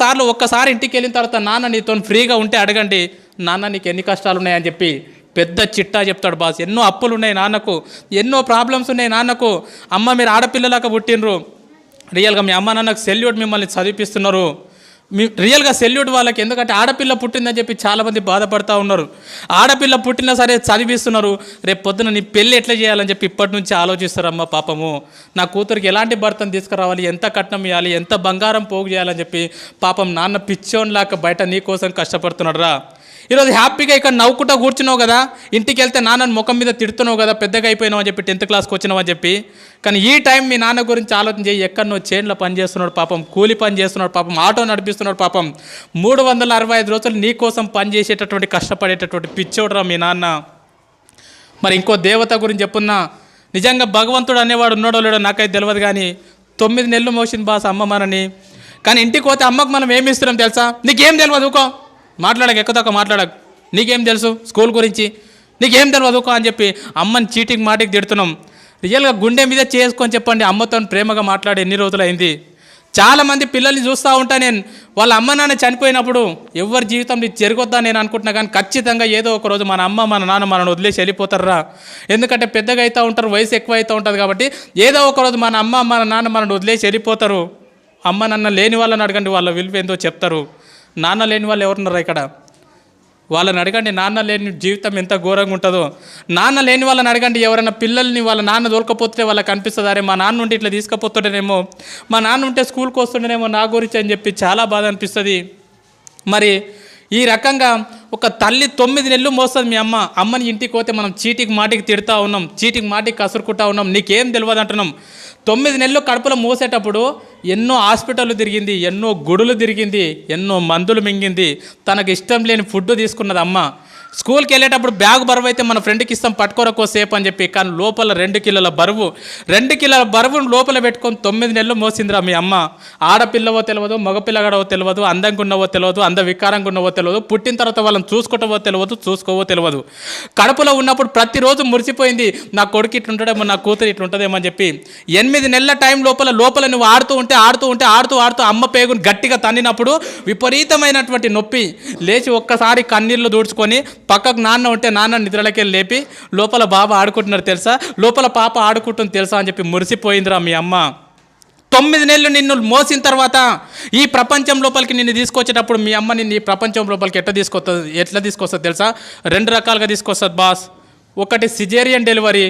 సార్లు ఒక్కసారి ఇంటికి వెళ్ళిన తర్వాత నాన్న నీతో ఫ్రీగా ఉంటే అడగండి, నాన్న నీకు ఎన్ని కష్టాలు ఉన్నాయని చెప్పి పెద్ద చిట్టా చెప్తాడు బాస్. ఎన్నో అప్పులు ఉన్నాయి నాన్నకు, ఎన్నో ప్రాబ్లమ్స్ ఉన్నాయి నాన్నకు. అమ్మ మీరు ఆడపిల్లలాగా పుట్టినరు, రియల్గా మీ అమ్మ నాన్నకు సెల్యూట్, మిమ్మల్ని చదివిపిస్తున్నారు. రియల్గా సెల్యూట్ వాళ్ళకి. ఎందుకంటే ఆడపిల్ల పుట్టిందని చెప్పి చాలామంది బాధపడుతూ ఉన్నారు. ఆడపిల్ల పుట్టినా సరే చదివిస్తున్నారు. రేపు పొద్దున నీ పెళ్ళి ఎట్లా చేయాలని చెప్పి ఇప్పటి నుంచి ఆలోచిస్తారమ్మ. పాపము నా కూతురికి ఎలాంటి భర్తను తీసుకురావాలి, ఎంత కట్నం ఇవ్వాలి, ఎంత బంగారం పోగు చేయాలని చెప్పి పాపం నాన్న పిచ్చోన్లాగా బయట నీ కోసం కష్టపడుతున్నాడు రా. ఈరోజు హ్యాపీగా ఇక్కడ నవ్వుకుంటా కూర్చున్నావు కదా, ఇంటికి వెళ్తే నాన్నని ముఖం మీద తిడుతున్నావు కదా, పెద్దగా అయిపోయినావు అని చెప్పి, 10th క్లాస్కి వచ్చినావు అని చెప్పి. కానీ ఈ టైం మీ నాన్న గురించి ఆలోచన చేయి. ఎక్కడనో చేన్లో పని చేస్తున్నాడు పాపం, కూలి పని చేస్తున్నాడు పాపం, ఆటో నడిపిస్తున్నాడు పాపం. 365 రోజులు నీ కోసం పని చేసేటటువంటి కష్టపడేటటువంటి పిచ్చోడురా మీ నాన్న. మరి ఇంకో దేవత గురించి చెప్పున్నా, నిజంగా భగవంతుడు అనేవాడు ఉన్నాడో లేడో నాకైతే తెలియదు, కానీ 9 నెలలు మోసింది బాస్ అమ్మ మనని. కానీ ఇంటికి పోతే అమ్మకు మనం ఏమి ఇస్తున్నాం తెలుసా? నీకేం తెలియదు ఊకో, మాట్లాడక ఎక్కువ మాట్లాడకు, నీకేం తెలుసు స్కూల్ గురించి, నీకేం తెలియదు ఊకో అని చెప్పి అమ్మని చీటికి మాటికి తిడుతున్నాం. రియల్గా గుండె మీద చేసుకొని చెప్పండి, అమ్మతో ప్రేమగా మాట్లాడి ఎన్ని రోజులు అయింది. చాలామంది పిల్లల్ని చూస్తూ ఉంటా నేను, వాళ్ళ అమ్మ నాన్న చనిపోయినప్పుడు ఎవరి జీవితం జరగొద్దా నేను అనుకుంటున్నా, కానీ ఖచ్చితంగా ఏదో ఒక రోజు మన అమ్మ మన నాన్న మనల్ని వదిలేసి వెళ్ళిపోతారా. ఎందుకంటే పెద్దగా అవుతూ ఉంటారు, వయసు ఎక్కువ అవుతూ ఉంటుంది కాబట్టి ఏదో ఒక రోజు మన అమ్మ మన నాన్న మనల్ని వదిలేసి వెళ్ళిపోతారు. అమ్మ నాన్న లేని వాళ్ళని అడగండి, వాళ్ళ విలువ ఏందో చెప్తారు. నాన్న లేని వాళ్ళు ఎవరున్నారా ఇక్కడ? వాళ్ళని అడగండి, నాన్న లేని జీవితం ఎంత ఘోరంగా ఉంటుందో. నాన్న లేని వాళ్ళని అడగండి, ఎవరైనా పిల్లల్ని వాళ్ళ నాన్న దొరకపోతే వాళ్ళకి అనిపిస్తుంది, అరే మా నాన్న ఉంటే ఇట్లా తీసుకుపోతుండేనేమో, మా నాన్న ఉంటే స్కూల్కి వస్తుండేనేమో నా గురించి అని చెప్పి చాలా బాధ అనిపిస్తుంది. మరి ఈ రకంగా ఒక తల్లి 9 నెలలు మోస్తుంది మీ అమ్మని ఇంటికి పోతే మనం చీటికి మాటికి తిడుతూ ఉన్నాం, చీటికి మాటికి కసురుకుంటా ఉన్నాం, నీకేం తెలియదు అంటున్నాం. 9 నెలలు కడుపులో మోసేటప్పుడు ఎన్నో హాస్పిటళ్ళు తిరిగింది, ఎన్నో గుడులు తిరిగింది, ఎన్నో మందులు మింగింది, తనకు ఇష్టం లేని ఫుడ్ తీసుకున్నది అమ్మ. స్కూల్కి వెళ్ళేటప్పుడు బ్యాగ్ బరువు అయితే మన ఫ్రెండ్కి ఇస్తాం పట్టుకోరకో సేపు అని చెప్పి, కానీ లోపల 2 కిలోల బరువు లోపల పెట్టుకొని 9 నెలలు మోసిందిరా మీ అమ్మ. ఆడపిల్లవో తెలియదు, మగపిల్లగాడవో తెలియదు, అందంగా ఉన్నవో తెలియదు, వికారంగా ఉన్నవో తెలియదు, పుట్టిన తర్వాత వాళ్ళని చూసుకోవటవో తెలియదు, చూసుకోవో తెలియదు. కడుపులో ఉన్నప్పుడు ప్రతిరోజు మురిసిపోయింది, నా కొడుకు ఇట్లుంటాడేమో, నా కూతురు ఇట్లుంటుందేమో అని చెప్పి. 8 నెలల టైం లోపల నువ్వు ఆడుతూ ఉంటే అమ్మ పేగుని గట్టిగా తన్నినప్పుడు విపరీతమైనటువంటి నొప్పి. లేచి ఒక్కసారి కన్నీళ్ళు దూడ్చుకొని పక్కకు నాన్న ఉంటే నాన్న నిద్రలకి లేపి, లోపల బాబా ఆడుకుంటున్నారు తెలుసా, లోపల పాప ఆడుకుంటుంది తెలుసా అని చెప్పి మురిసిపోయిందిరా మీ అమ్మ. 9 నెలలు నిన్ను మోసిన తర్వాత ఈ ప్రపంచం లోపలికి నిన్ను తీసుకొచ్చేటప్పుడు మీ అమ్మ నిన్ను ఈ ప్రపంచం లోపలికి ఎట్లా తీసుకొస్తుంది తెలుసా? 2 రకాలుగా తీసుకొస్తుంది బాస్. ఒకటి caesarean delivery,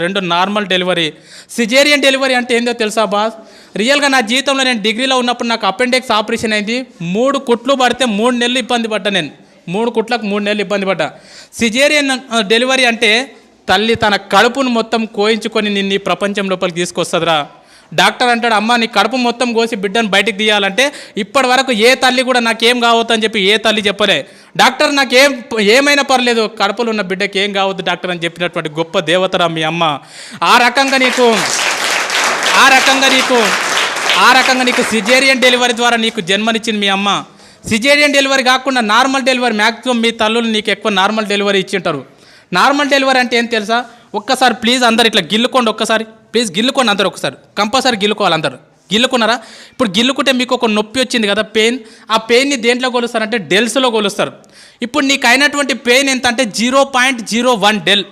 2 normal delivery. Caesarean delivery అంటే ఏందో తెలుసా బాస్? రియల్గా నా జీవితంలో నేను డిగ్రీలో ఉన్నప్పుడు నాకు అపెండిక్స్ ఆపరేషన్ అయింది. 3 కుట్లు పడితే 3 నెలలు ఇబ్బంది పడ్డా నేను. 3 కుట్లకు 3 నెలలు ఇబ్బంది పడ్డా. సిజేరియన్ డెలివరీ అంటే తల్లి తన కడుపును మొత్తం కోయించుకొని నిన్ను ఈ ప్రపంచం లోపలికి తీసుకొస్తుందిరా. డాక్టర్ అంటాడు, అమ్మ నీ కడుపు మొత్తం కోసి బిడ్డను బయటికి తీయాలంటే ఇప్పటి వరకు ఏ తల్లి కూడా నాకేం కావద్దు అని చెప్పి ఏ తల్లి చెప్పలే. డాక్టర్ ఏమైనా పర్లేదు, కడుపులో ఉన్న బిడ్డకి ఏం కావద్దు డాక్టర్ అని చెప్పినటువంటి గొప్ప దేవతరా మీ అమ్మ. ఆ రకంగా నీకు సిజేరియన్ డెలివరీ ద్వారా నీకు జన్మనిచ్చింది మీ అమ్మ. సిజేరియన్ డెలివరీ కాకుండా నార్మల్ డెలివరీ, మ్యాక్సిమం మీ తల్లులు నీకు ఎక్కువ నార్మల్ డెలివరీ ఇచ్చి ఉంటారు. నార్మల్ డెలివరీ అంటే ఏం తెలుసా? ఒక్కసారి ప్లీజ్ అందరు ఇట్లా గిల్లుకోండి, ఒక్కసారి ప్లీజ్ గిల్లుకోండి అందరు, ఒకసారి కంపల్సరీ గిల్లుకోవాలి అందరు. గిల్లుకున్నారా? ఇప్పుడు గిల్లుకుంటే మీకు ఒక నొప్పి వచ్చింది కదా, పెయిన్. ఆ పెయిన్ని దేంట్లో కొలుస్తారంటే డెల్స్లో కొలుస్తారు. ఇప్పుడు నీకు అయినటువంటి పెయిన్ ఎంత అంటే 0.01 డెల్.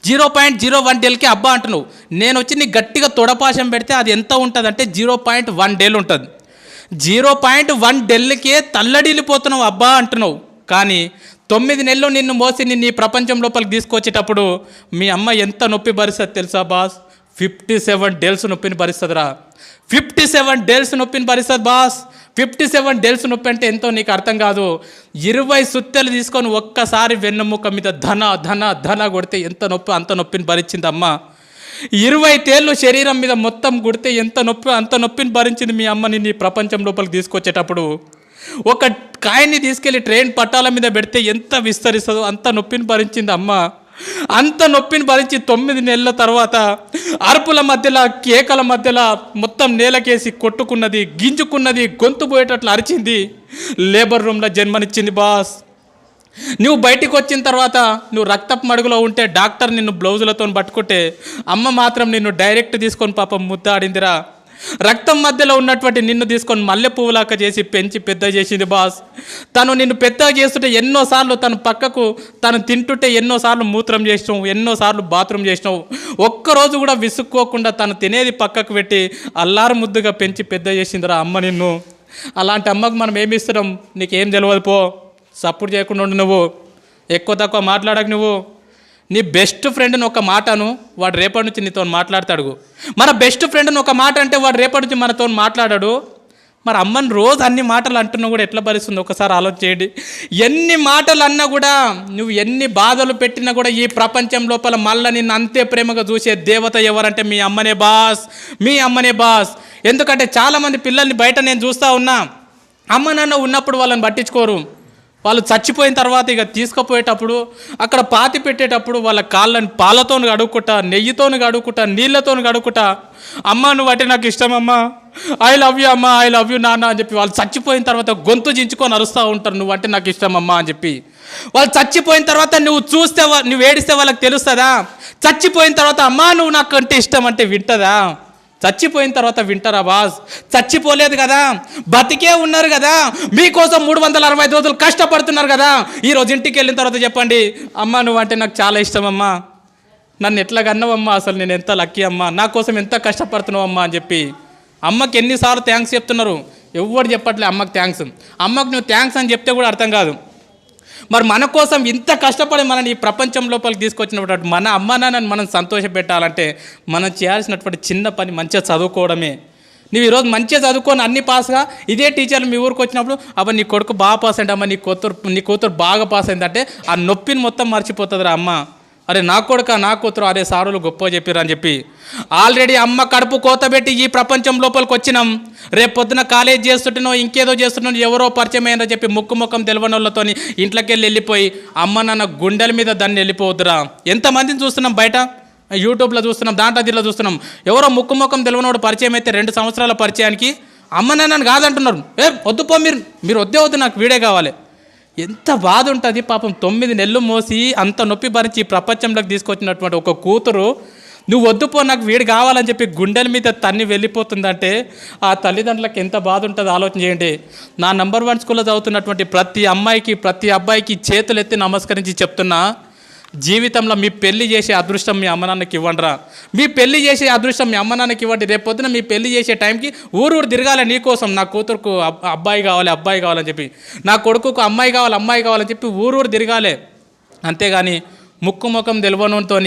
0.01 డెల్కి అబ్బా అంటున్నావు. నేను వచ్చి నీకు గట్టిగా తొడపాశం పెడితే అది ఎంత ఉంటుంది అంటే 0.1 డెల్ ఉంటుంది. 0.1 డెల్కే తల్లడిల్లిపోతున్నావు అబ్బా అంటున్నావు. కానీ 9 నెలలు నిన్ను మోసి నిన్ను ఈ ప్రపంచం లోపలికి తీసుకొచ్చేటప్పుడు మీ అమ్మ ఎంత నొప్పి భరిస్తుంది తెలుసా బాస్? 57 డేల్స్ నొప్పిని భరిస్తుందిరా. 57 డేల్స్ నొప్పిని భరిస్తుంది బాస్. 57 డేల్స్ నొప్పి అంటే ఎంతో నీకు అర్థం కాదు. 20 సుత్తెలు తీసుకొని ఒక్కసారి వెన్నెముక మీద ధన కొడితే ఎంత నొప్పి, అంత నొప్పిని భరించింది అమ్మ. 20 తేళ్ళు శరీరం మీద మొత్తం కొడితే ఎంత నొప్పి, అంత నొప్పిని భరించింది మీ అమ్మ నిన్ను ఈ ప్రపంచం లోపలికి తీసుకొచ్చేటప్పుడు. ఒక కాయన్ని తీసుకెళ్ళి ట్రైన్ పట్టాల మీద పెడితే ఎంత విస్తరిస్తుందో అంత నొప్పిని భరించింది అమ్మ. అంత నొప్పిని భరించి 9 నెలల తర్వాత అరుపుల మధ్యలో, కేకల మధ్యలో మొత్తం నేలకేసి కొట్టుకున్నది, గింజుకున్నది, గొంతు పోయేటట్లు అరిచింది. లేబర్ రూమ్లో జన్మనిచ్చింది బాస్. నువ్వు బయటికి వచ్చిన తర్వాత నువ్వు రక్తపు మడుగులో ఉంటే డాక్టర్ నిన్ను బ్లౌజులతో పట్టుకుంటే అమ్మ మాత్రం నిన్ను డైరెక్ట్ తీసుకొని పాపం ముద్దాడిందిరా. రక్తం మధ్యలో ఉన్నటువంటి నిన్ను తీసుకొని మల్లె పువ్వులాగా చేసి పెంచి పెద్ద చేసింది బాస్. తను నిన్ను పెద్దగా చేస్తుంటే ఎన్నోసార్లు తను పక్కకు తను తింటుంటే ఎన్నోసార్లు మూత్రం చేసినావు, ఎన్నోసార్లు బాత్రూమ్ చేసినావు. ఒక్కరోజు కూడా విసుక్కోకుండా తను తినేది పక్కకు పెట్టి అల్లారు ముద్దుగా పెంచి పెద్ద చేసిందిరా అమ్మ నిన్ను. అలాంటి అమ్మకు మనం ఏమి ఇస్తున్నాం? నీకేం తెలియదు పో. సపోర్ట్ చేయకుండా ఉండు. నువ్వు ఎక్కువ తక్కువ మాట్లాడకు. నువ్వు నీ బెస్ట్ ఫ్రెండ్ని ఒక మాటను వాడు రేపటి నుంచి నీతో మాట్లాడతాడు. మన బెస్ట్ ఫ్రెండ్ని ఒక మాట అంటే వాడు రేపటి నుంచి మనతో మాట్లాడాడు. మరి అమ్మని రోజు అన్ని మాటలు అంటున్నా కూడా ఎట్లా భరిస్తుంది? ఒకసారి ఆలోచన చేయండి. ఎన్ని మాటలు అన్నా కూడా, నువ్వు ఎన్ని బాధలు పెట్టినా కూడా ఈ ప్రపంచం లోపల మళ్ళీ నిన్ను అంతే ప్రేమగా చూసే దేవత ఎవరంటే మీ అమ్మనే బాస్, మీ అమ్మనే బాస్. ఎందుకంటే చాలామంది పిల్లల్ని బయట నేను చూస్తూ ఉన్నా, అమ్మ నాన్న ఉన్నప్పుడు వాళ్ళని పట్టించుకోరు. వాళ్ళు చచ్చిపోయిన తర్వాత ఇక తీసుకుపోయేటప్పుడు అక్కడ పాతి పెట్టేటప్పుడు వాళ్ళ కాళ్ళని పాలతో కడుక్కుంటా, నెయ్యితో కడుక్కుంటా, నీళ్ళతో కడుక్కుంటా, అమ్మ నువ్వు అంటే నాకు ఇష్టం అమ్మా, ఐ లవ్ యూ అమ్మ, ఐ లవ్ యూ నాన్న అని చెప్పి వాళ్ళు చచ్చిపోయిన తర్వాత గొంతు చించుకొని అరుస్తూ ఉంటారు, నువ్వు అంటే నాకు ఇష్టం అమ్మా అని చెప్పి. వాళ్ళు చచ్చిపోయిన తర్వాత నువ్వు చూస్తే, నువ్వు ఏడిస్తే వాళ్ళకి తెలుస్తుందా? చచ్చిపోయిన తర్వాత అమ్మా నువ్వు నాకు అంటే ఇష్టం అంటే వింటదా? చచ్చిపోయిన తర్వాత వింటారా బాస్? చచ్చిపోలేదు కదా, బతికే ఉన్నారు కదా, మీకోసం 365 రోజులు కష్టపడుతున్నారు కదా. ఈరోజు ఇంటికి వెళ్ళిన తర్వాత చెప్పండి, అమ్మ నువ్వు అంటే నాకు చాలా ఇష్టం అమ్మా, నన్ను ఎట్లా కన్నావమ్మా, అసలు నేను ఎంత లక్కీ అమ్మా, నా కోసం ఎంత కష్టపడుతున్నావు అమ్మా అని చెప్పి. అమ్మకి ఎన్నిసార్లు థ్యాంక్స్ చెప్తున్నారు? ఎవరు చెప్పట్లే అమ్మకి థ్యాంక్స్. అమ్మకు నువ్వు థ్యాంక్స్ అని చెప్తే కూడా అర్థం కాదు. మరి మన కోసం ఇంత కష్టపడి మనని ఈ ప్రపంచం లోపలికి తీసుకొచ్చినటువంటి మన అమ్మ నాన్నని మనం సంతోషపెట్టాలంటే మనం చేయాల్సినటువంటి చిన్న పని మంచిగా చదువుకోవడమే. నువ్వు ఈరోజు మంచిగా చదువుకొని అన్ని పాస్గా ఇదే టీచర్లు మీ ఊరికి వచ్చినప్పుడు అబ్బా నీ కొడుకు బాగా పాస్ అయ్యింది అమ్మ, నీ కూతురు బాగా పాస్ అయిందంటే ఆ నొప్పిని మొత్తం మర్చిపోతుందిరా అమ్మ. అరే నా కొడుక నా కూతురు అరే సారులు గొప్ప చెప్పిర్రు అని చెప్పి. ఆల్రెడీ అమ్మ కడుపు కోతబెట్టి ఈ ప్రపంచం లోపలికి వచ్చినాం. రేపు పొద్దున కాలేజ్ చేస్తుంటేనో ఇంకేదో చేస్తుంటో ఎవరో పరిచయం అయ్యారని చెప్పి ముఖం తెలవని వాళ్ళతో ఇంట్లోకి వెళ్ళిపోయి అమ్మ నాన్న గుండెల మీద దాన్ని వెళ్ళిపోవద్దురా. ఎంతమందిని చూస్తున్నాం బయట, యూట్యూబ్లో చూస్తున్నాం, దాంట్లో దీంట్లో చూస్తున్నాం. ఎవరో ముఖం తెలవనోడు పరిచయం అయితే 2 సంవత్సరాల పరిచయానికి అమ్మ నాన్నని కాదంటున్నారు. వద్దు పో, మీరు వద్దు నాకు వీడే కావాలి. ఎంత బాధ ఉంటుంది పాపం. 9 నెలలు మోసి అంత నొప్పి భరించి ఈ ప్రపంచంలోకి తీసుకొచ్చినటువంటి ఒక కూతురు నువ్వు వద్దుపో నాకు వీడు కావాలని చెప్పి గుండెల మీద తన్ని వెళ్ళిపోతుందంటే ఆ తల్లిదండ్రులకు ఎంత బాధ ఉంటుందో ఆలోచన చేయండి. నా నంబర్ 1 స్కూల్లో చదువుతున్నటువంటి ప్రతి అమ్మాయికి ప్రతి అబ్బాయికి చేతులు ఎత్తి నమస్కరించి చెప్తున్నా, జీవితంలో మీ పెళ్లి చేసే అదృష్టం మీ అమ్మ నాన్నకి ఇవ్వండిరా. మీ పెళ్లి చేసే అదృష్టం మీ అమ్మ నాన్నకి ఇవ్వండి. రేపు పొద్దున మీ పెళ్లి చేసే టైంకి ఊరు తిరగాలి నీకోసం. నా కూతురుకు అబ్బాయి కావాలని చెప్పి, నా కొడుకుకు అమ్మాయి కావాలని చెప్పి ఊరు తిరగాలి. అంతేగాని ముఖం తెలియనుతో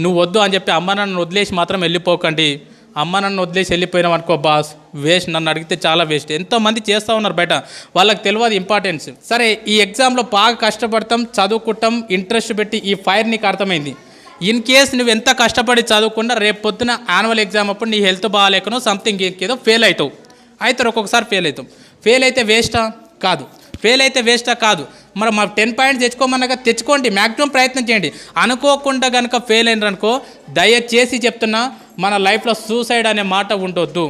నువ్వు వద్దు అని చెప్పి అమ్మ నాన్నను వదిలేసి మాత్రం వెళ్ళిపోకండి. అమ్మ నన్ను వదిలేసి వెళ్ళిపోయినాం అనుకో బాస్, వేస్ట్. నన్ను అడిగితే చాలా వేస్ట్. ఎంతోమంది చేస్తూ ఉన్నారు బయట, వాళ్ళకి తెలియదు ఇంపార్టెన్స్. సరే ఈ ఎగ్జామ్లో బాగా కష్టపడతాం, చదువుకుంటాం, ఇంట్రెస్ట్ పెట్టి ఈ ఫైర్ నీకు అర్థమైంది. ఇన్ కేస్ నువ్వు ఎంత కష్టపడి చదువుకున్నా రేపు పొద్దున యాన్యువల్ ఎగ్జామ్ అప్పుడు నీ హెల్త్ బాగాలేకనో సంథింగ్ ఏదో ఫెయిల్ అవుతావు. ఒక్కొక్కసారి ఫెయిల్ అవుతాం. ఫెయిల్ అయితే వేస్టా? కాదు. మరి మా 10 పాయింట్స్ తెచ్చుకోమన్నాక తెచ్చుకోండి, మ్యాక్సిమం ప్రయత్నం చేయండి. అనుకోకుండా కనుక ఫెయిల్ అయినారనుకో దయచేసి చెప్తున్నా, మన లైఫ్లో సూసైడ్ అనే మాట ఉండొద్దు.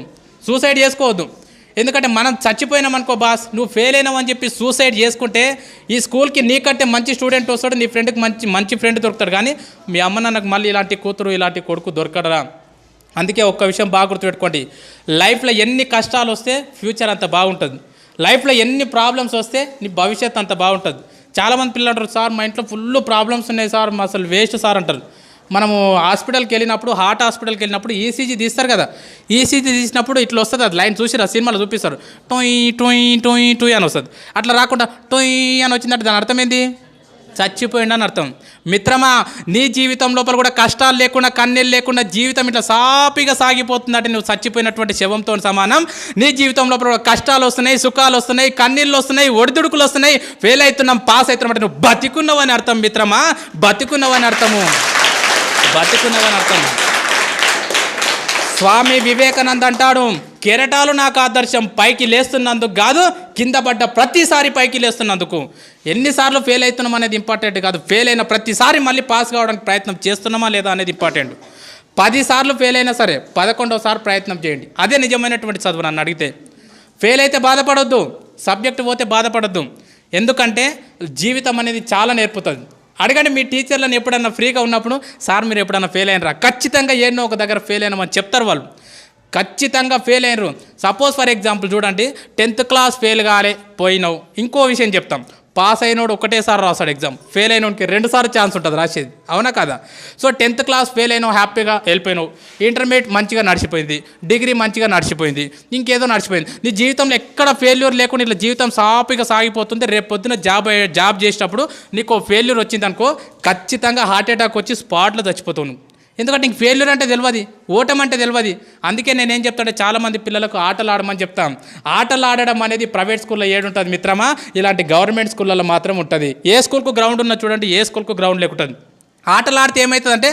సూసైడ్ చేసుకోవద్దు. ఎందుకంటే మనం చచ్చిపోయినామనుకో బాస్, నువ్వు ఫెయిల్ అయినావని చెప్పి సూసైడ్ చేసుకుంటే ఈ స్కూల్కి నీకంటే మంచి స్టూడెంట్ వస్తాడు, నీ ఫ్రెండ్కి మంచి ఫ్రెండ్ దొరుకుతాడు. కానీ మీ అమ్మ నాన్నకు మళ్ళీ ఇలాంటి కూతురు ఇలాంటి కొడుకు దొరకడరా. అందుకే ఒక్క విషయం బాగా గుర్తుపెట్టుకోండి, లైఫ్లో ఎన్ని కష్టాలు వస్తే ఫ్యూచర్ అంత బాగుంటుంది. లైఫ్లో ఎన్ని ప్రాబ్లమ్స్ వస్తే నీ భవిష్యత్ అంత బాగుంటుంది. చాలామంది పిల్లలు అంటారు, సార్ మా ఇంట్లో ఫుల్ ప్రాబ్లమ్స్ ఉన్నాయి సార్, అసలు వేస్ట్ సార్ అంటారు. మనము హాస్పిటల్కి వెళ్ళినప్పుడు, హార్ట్ హాస్పిటల్కి వెళ్ళినప్పుడు ఈసీజీ తీస్తారు కదా, ఈసీజీ తీసినప్పుడు ఇట్లా వస్తుంది, అది లైన్ చూసిరా సినిమాలో చూపిస్తారు, టొయ్ టొయ్ టొయ్ టొయ్ అని వస్తుంది. అట్లా రాకుండా టొయ్ అని వచ్చిందంటే దాని అర్థం ఏంది? చచ్చిపోయిండని అర్థం. మిత్రమా, నీ జీవితం లోపల కూడా కష్టాలు లేకుండా కన్నీళ్ళు లేకుండా జీవితం ఇట్లా సాపిగా సాగిపోతుందంటే నువ్వు చచ్చిపోయినటువంటి శవంతో సమానం. నీ జీవితం లోపల కష్టాలు వస్తున్నాయి, సుఖాలు వస్తున్నాయి, కన్నీళ్ళు వస్తున్నాయి, ఒడిదుడుకులు వస్తున్నాయి, ఫెయిల్ అవుతున్నాం, పాస్ అవుతున్నాం అంటే నువ్వు బతికున్నావని అర్థం మిత్రమా, బతికున్నావని అర్థము. స్వామి వివేకానంద అంటాడు, కెరటాలు నాకు ఆదర్శం, పైకి లేస్తున్నందుకు కాదు, కింద పడ్డ ప్రతిసారి పైకి లేస్తున్నందుకు. ఎన్నిసార్లు ఫెయిల్ అవుతున్నాం అనేది ఇంపార్టెంట్ కాదు, ఫెయిల్ అయిన ప్రతిసారి మళ్ళీ పాస్ కావడానికి ప్రయత్నం చేస్తున్నామా లేదా అనేది ఇంపార్టెంట్. 10 సార్లు ఫెయిల్ అయినా సరే 11వ సారి ప్రయత్నం చేయండి, అదే నిజమైనటువంటి చదువు. నన్ను అడిగితే ఫెయిల్ అయితే బాధపడొద్దు, సబ్జెక్ట్ పోతే బాధపడొద్దు. ఎందుకంటే జీవితం అనేది చాలా నేర్పుతుంది. అడగండి మీ టీచర్లను, ఎప్పుడన్నా ఫ్రీగా ఉన్నప్పుడు, సార్ మీరు ఎప్పుడన్నా ఫెయిల్ అయినరా? ఖచ్చితంగా ఏదో ఒక దగ్గర ఫెయిల్ అయినామని చెప్తారు వాళ్ళు. ఖచ్చితంగా ఫెయిల్ అయినరు. సపోజ్ ఫర్ ఎగ్జాంపుల్ చూడండి, 10th క్లాస్ ఫెయిల్ కాలే పోయినావు. ఇంకో విషయం చెప్తాం, పాస్ అయినోడు ఒకటేసారి రాస్తాడు ఎగ్జామ్, ఫెయిల్ అయినోడికి 2 సార్లు ఛాన్స్ ఉంటుంది రాసేది, అవునా కదా? సో 10th క్లాస్ ఫెయిల్ అయినావు, హ్యాపీగా వెళ్ళిపోయినావు. ఇంటర్మీడియట్ మంచిగా నడిచిపోయింది, డిగ్రీ మంచిగా నడిచిపోయింది, ఇంకేదో నడిచిపోయింది. నీ జీవితంలో ఎక్కడ ఫెయిల్యూర్ లేకుండా ఇట్లా జీవితం సాఫీగా సాగిపోతుంది. రేపు పొద్దున జాబ్ చేసేటప్పుడు నీకు ఫెయిల్యూర్ వచ్చింది అనుకో, ఖచ్చితంగా హార్ట్ అటాక్ వచ్చి స్పాట్లో చచ్చిపోతావు నువ్వు. ఎందుకంటే నీకు ఫెయిల్యూర్ అంటే తెలియదు, ఓటం అంటే తెలియదు. అందుకే నేనేం చెప్తానంటే చాలామంది పిల్లలకు ఆటలు ఆడమని చెప్తాం. ఆటలు ఆడడం అనేది ప్రైవేట్ స్కూల్లో ఏడుంటుంది మిత్రమా, ఇలాంటి గవర్నమెంట్ స్కూళ్ళలో మాత్రం ఉంటుంది. ఏ స్కూల్కు గ్రౌండ్ ఉన్నా చూడండి, ఏ స్కూల్కు గ్రౌండ్ లేకుంటుంది. ఆటలు ఆడితే ఏమవుతుందంటే